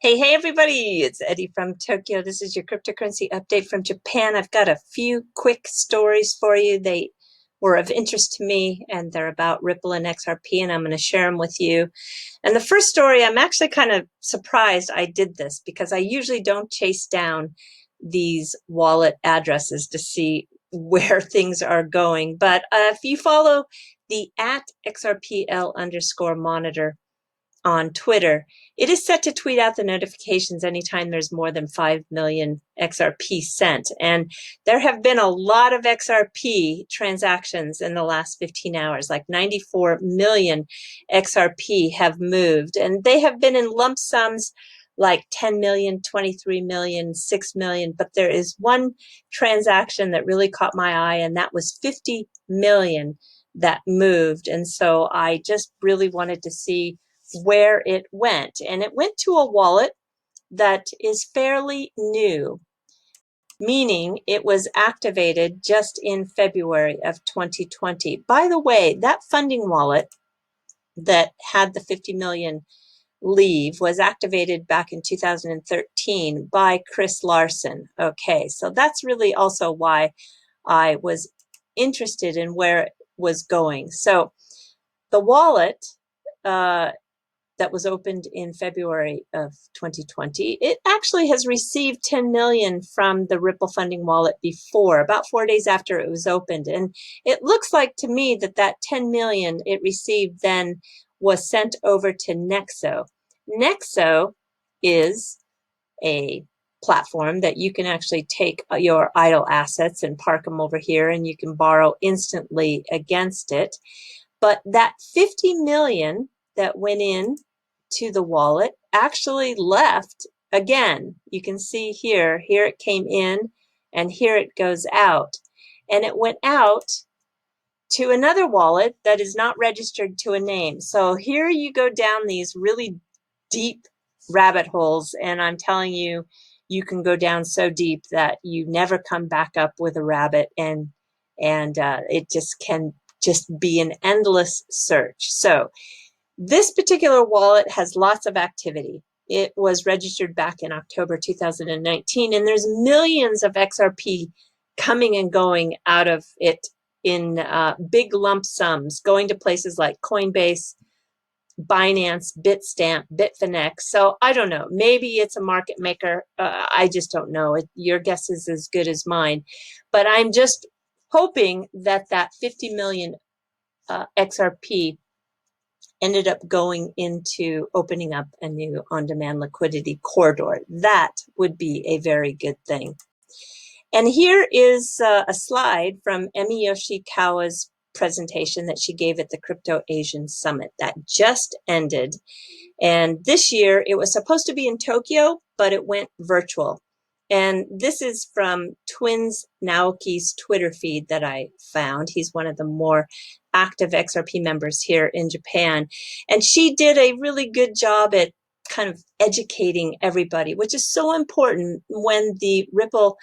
Hey, everybody, it's Eddie from Tokyo. This is your cryptocurrency update from Japan. I've got a few quick stories for you. They were of interest to me, and they're about Ripple and XRP, and I'm going to share them with you. And the first story, I'm actually kind of surprised I did this because I usually don't chase down these wallet addresses to see where things are going. But if you follow the @XRPL_monitor on Twitter, it is set to tweet out the notifications anytime there's more than 5 million XRP sent. And there have been a lot of XRP transactions in the last 15 hours, like 94 million XRP have moved. And they have been in lump sums like 10 million, 23 million, 6 million. But there is one transaction that really caught my eye, and that was 50 million that moved. And so I just really wanted to see where it went. And it went to a wallet that is fairly new, meaning it was activated just in February of 2020. By the way, that funding wallet that had the 50 million leave was activated back in 2013 by Chris Larson. Okay, so that's really also why I was interested in where it was going. So the wallet that was opened in February of 2020, it actually has received 10 million from the Ripple funding wallet before, about 4 days after it was opened. And it looks like to me that that 10 million it received then was sent over to Nexo. Nexo is a platform that you can actually take your idle assets and park them over here, and you can borrow instantly against it. But that 50 million that went in to the wallet actually left again. You can see here it came in and here it goes out. And it went out to another wallet that is not registered to a name. So here you go down these really deep rabbit holes, and I'm telling you, you can go down so deep that you never come back up with a rabbit, and it just can just be an endless search. So this particular wallet has lots of activity. It was registered back in October 2019, and there's millions of XRP coming and going out of it in big lump sums, going to places like Coinbase, Binance, Bitstamp, Bitfinex. So I don't know. Maybe it's a market maker. I just don't know. Your guess is as good as mine. But I'm just hoping that that 50 million XRP ended up going into opening up a new on-demand liquidity corridor. That would be a very good thing. And here is a slide from Emi Yoshikawa's presentation that she gave at the Crypto Asian Summit that just ended. And this year it was supposed to be in Tokyo, but it went virtual. And this is from Twins Naoki's Twitter feed that I found. He's one of the more active XRP members here in Japan. And she did a really good job at kind of educating everybody, which is so important when the Ripple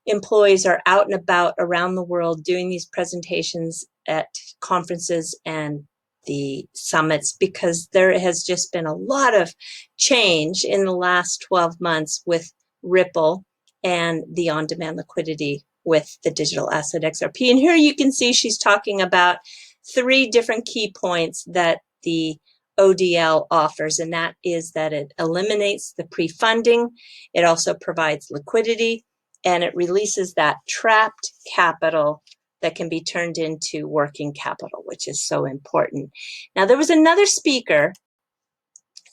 employees are out and about around the world doing these presentations at conferences and the summits, because there has just been a lot of change in the last 12 months with Ripple and the on-demand liquidity with the digital asset XRP. And here you can see she's talking about 3 different key points that the ODL offers, and that is that it eliminates the pre-funding, it also provides liquidity, and it releases that trapped capital that can be turned into working capital, which is so important. Now, there was another speaker,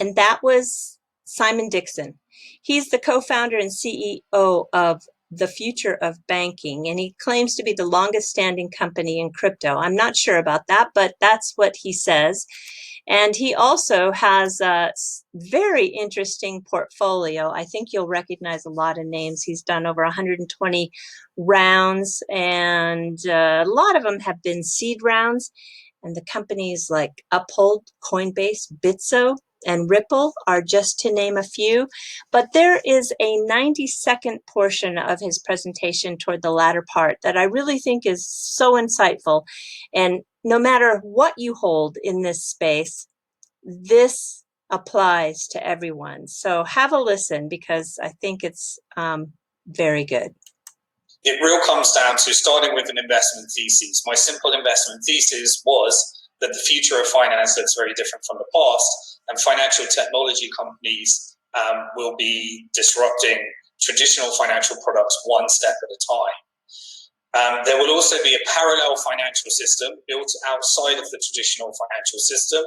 and that was Simon Dixon. He's the co-founder and CEO of The Future of Banking, and he claims to be the longest standing company in crypto. I'm not sure about that, but that's what he says. And he also has a very interesting portfolio. I think you'll recognize a lot of names. He's done over 120 rounds, and a lot of them have been seed rounds. And the companies like Uphold, Coinbase, Bitso, and Ripple are just to name a few. But there is a 90-second portion of his presentation toward the latter part that I really think is so insightful. And no matter what you hold in this space, this applies to everyone. So have a listen, because I think it's very good. It real comes down to starting with an investment thesis. My simple investment thesis was that the future of finance looks very different from the past, and financial technology companies will be disrupting traditional financial products one step at a time. There will also be a parallel financial system built outside of the traditional financial system,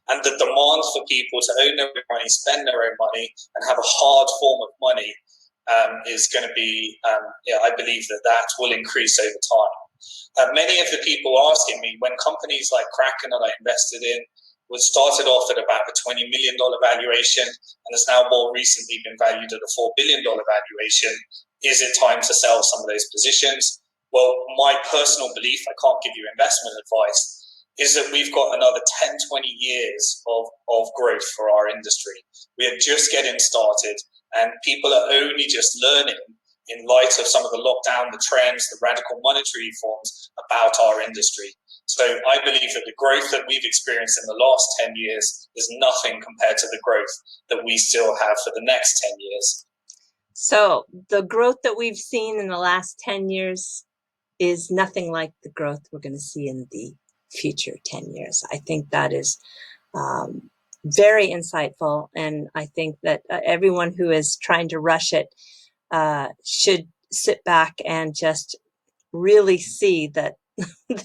and the demand for people to own their own money, spend their own money, and have a hard form of money is going to be, I believe that will increase over time. Many of the people asking me, when companies like Kraken that I invested in was started off at about a $20 million valuation and has now more recently been valued at a $4 billion valuation, is it time to sell some of those positions? Well, my personal belief, I can't give you investment advice, is that we've got another 10, 20 years of growth for our industry. We are just getting started, and people are only just learning in light of some of the lockdown, the trends, the radical monetary reforms about our industry. So I believe that the growth that we've experienced in the last 10 years is nothing compared to the growth that we still have for the next 10 years. So the growth that we've seen in the last 10 years is nothing like the growth we're going to see in the future 10 years. I think that is very insightful, and I think that everyone who is trying to rush it should sit back and just really see that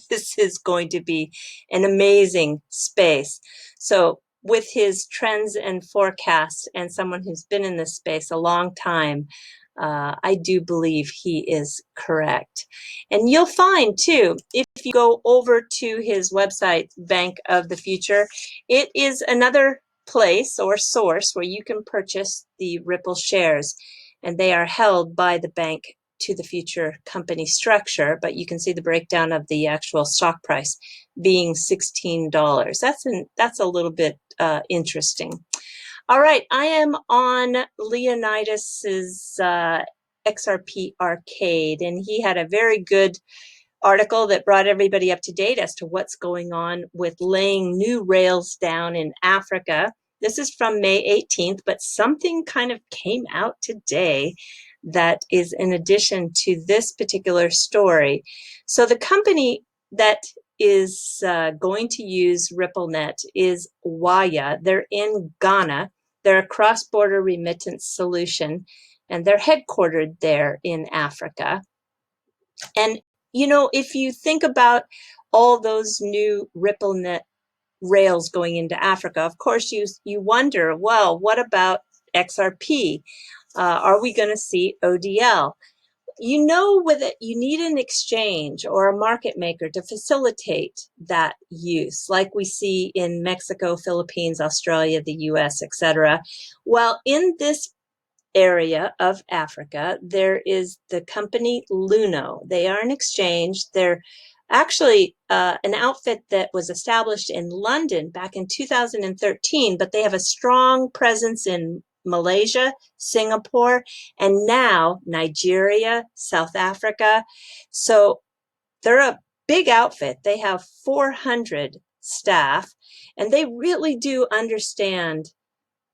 this is going to be an amazing space. So with his trends and forecasts, and someone who's been in this space a long time, I do believe he is correct. And you'll find too, if you go over to his website, Bank of the Future, it is another place or source where you can purchase the Ripple shares, and they are held by the Bank to the Future company structure, but you can see the breakdown of the actual stock price being $16. That's a little bit interesting. All right, I am on Leonidas's XRP Arcade, and he had a very good article that brought everybody up to date as to what's going on with laying new rails down in Africa. This is from May 18th, but something kind of came out today that is in addition to this particular story. So the company that is going to use Ripplenet is Waya. They're in Ghana. They're a cross-border remittance solution, and they're headquartered there in Africa. And, you know, if you think about all those new Ripplenet rails going into Africa, of course, you wonder, well, what about XRP? Are we going to see ODL? You know, with it, you need an exchange or a market maker to facilitate that use, like we see in Mexico, Philippines, Australia, the US, etc. Well, in this area of Africa, there is the company Luno. They are an exchange. They're actually an outfit that was established in London back in 2013, but they have a strong presence in Malaysia, Singapore, and now Nigeria, South Africa. So they're a big outfit. They have 400 staff, and they really do understand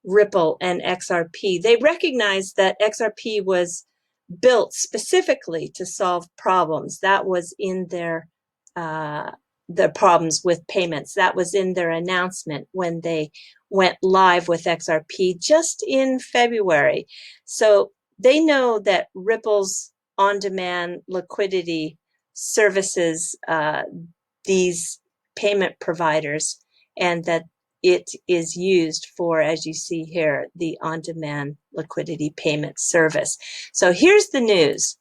Ripple and XRP. They recognize that XRP was built specifically to solve problems. That was in their the problems with payments. That was in their announcement when they went live with XRP just in February. So they know that Ripple's on-demand liquidity services these payment providers, and that it is used for, as you see here, the on-demand liquidity payment service. So here's the news.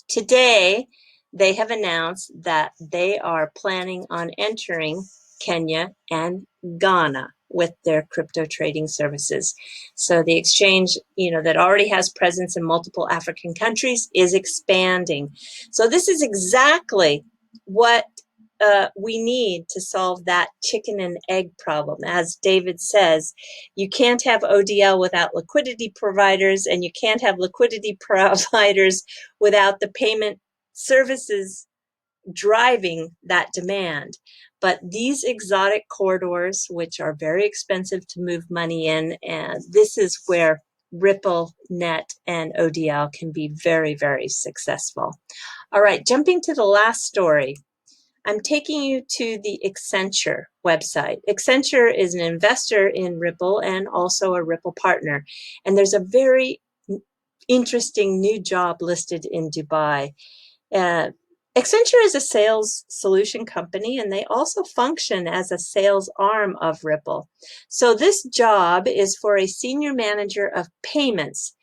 Today, they have announced that they are planning on entering Kenya and Ghana with their crypto trading services. So the exchange, that already has presence in multiple African countries is expanding. So this is exactly what we need to solve that chicken and egg problem. As David says, you can't have ODL without liquidity providers, and you can't have liquidity providers without the payment services driving that demand. But these exotic corridors, which are very expensive to move money in, and this is where Ripplenet and ODL can be very, very successful. All right, jumping to the last story. I'm taking you to the Accenture website. Accenture is an investor in Ripple and also a Ripple partner. And there's a very interesting new job listed in Dubai. Accenture is a sales solution company, and they also function as a sales arm of Ripple. So this job is for a senior manager of payments,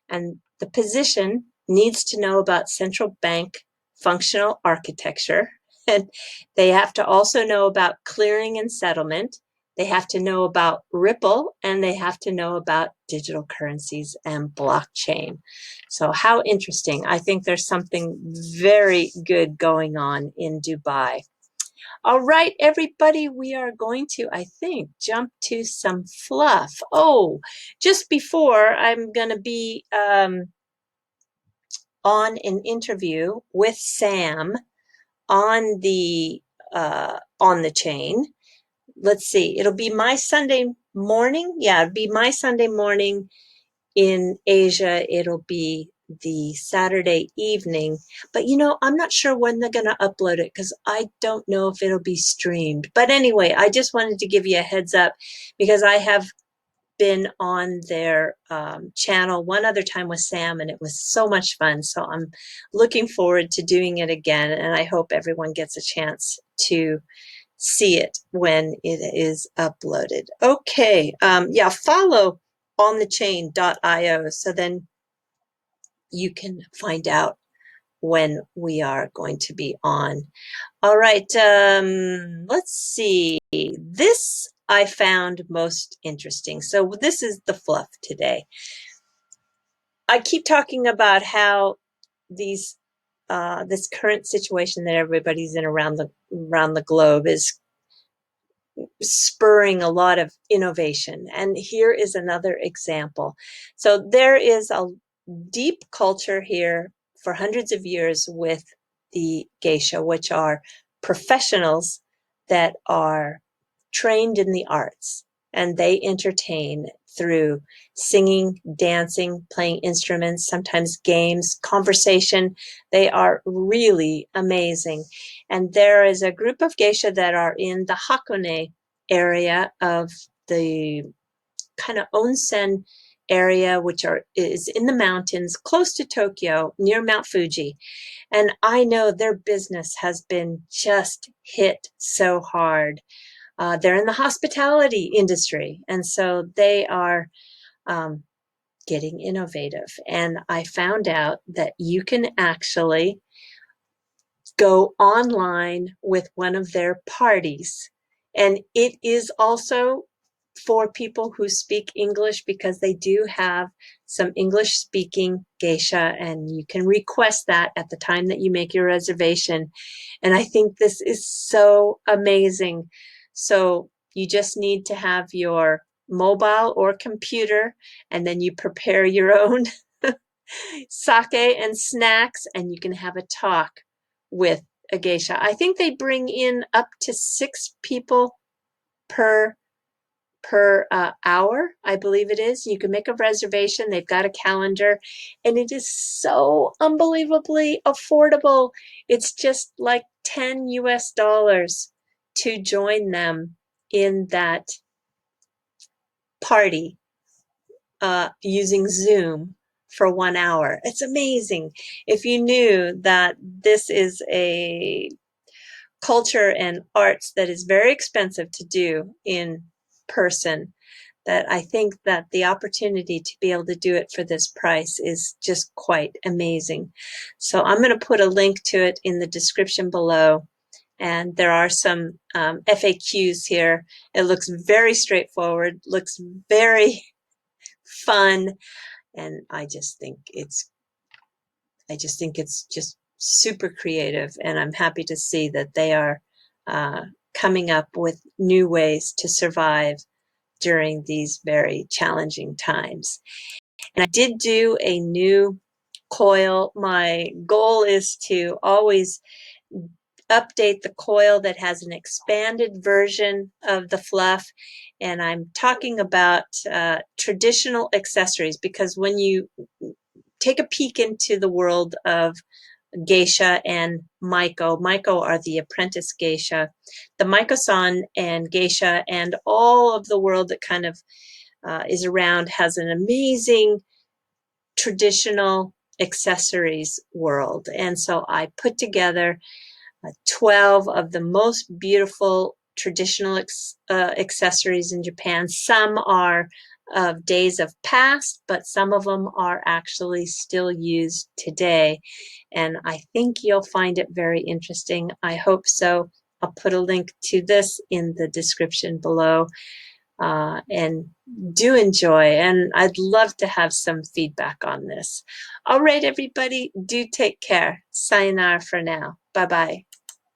and the position needs to know about central bank functional architecture. And they have to also know about clearing and settlement. They have to know about Ripple, and they have to know about digital currencies and blockchain. So how interesting. I think there's something very good going on in Dubai. All right, everybody, we are going to, I think, jump to some fluff. Oh, just before, I'm going to be on an interview with Sam on the chain. Let's see, it'll be my Sunday morning. Yeah, it'll be my Sunday morning in Asia. It'll be the Saturday evening. But you know, I'm not sure when they're going to upload it because I don't know if it'll be streamed. But anyway, I just wanted to give you a heads up because I have been on their channel one other time with Sam, and it was so much fun. So I'm looking forward to doing it again, and I hope everyone gets a chance to see it when it is uploaded. Okay, yeah, follow onthechain.io so then you can find out when we are going to be on. All right, let's see. This I found most interesting. So this is the fluff today. I keep talking about how these this current situation that everybody's in around the globe is spurring a lot of innovation. And here is another example. So there is a deep culture here for hundreds of years with the geisha, which are professionals that are trained in the arts, and they entertain through singing, dancing, playing instruments, sometimes games, conversation. They are really amazing. And there is a group of geisha that are in the Hakone area of the kind of onsen area, which is in the mountains close to Tokyo near Mount Fuji. And I know their business has been just hit so hard. They're in the hospitality industry, and so they are getting innovative. And I found out that you can actually go online with one of their parties. And it is also for people who speak English because they do have some English speaking geisha, and you can request that at the time that you make your reservation. And I think this is so amazing. So you just need to have your mobile or computer, and then you prepare your own sake and snacks, and you can have a talk with a geisha. I think they bring in up to 6 people per hour, I believe it is. You can make a reservation. They've got a calendar, and it is so unbelievably affordable. It's just like $10 to join them in that party using Zoom for 1 hour. It's amazing. If you knew that this is a culture and arts that is very expensive to do in person, that I think that the opportunity to be able to do it for this price is just quite amazing. So I'm going to put a link to it in the description below. And there are some FAQs here. It looks very straightforward, looks very fun, and I just think it's just super creative, and I'm happy to see that they are coming up with new ways to survive during these very challenging times. And I did do a new coil. My goal is to always update the coil that has an expanded version of the fluff. And I'm talking about traditional accessories, because when you take a peek into the world of geisha and maiko. Maiko are the apprentice geisha. The maiko-san and geisha and all of the world that kind of is around has an amazing traditional accessories world. And so I put together 12 of the most beautiful traditional accessories in Japan. Some are of days of past, but some of them are actually still used today. And I think you'll find it very interesting. I hope so. I'll put a link to this in the description below. And do enjoy, and I'd love to have some feedback on this. All right, everybody, do take care. Sayonara for now. Bye-bye.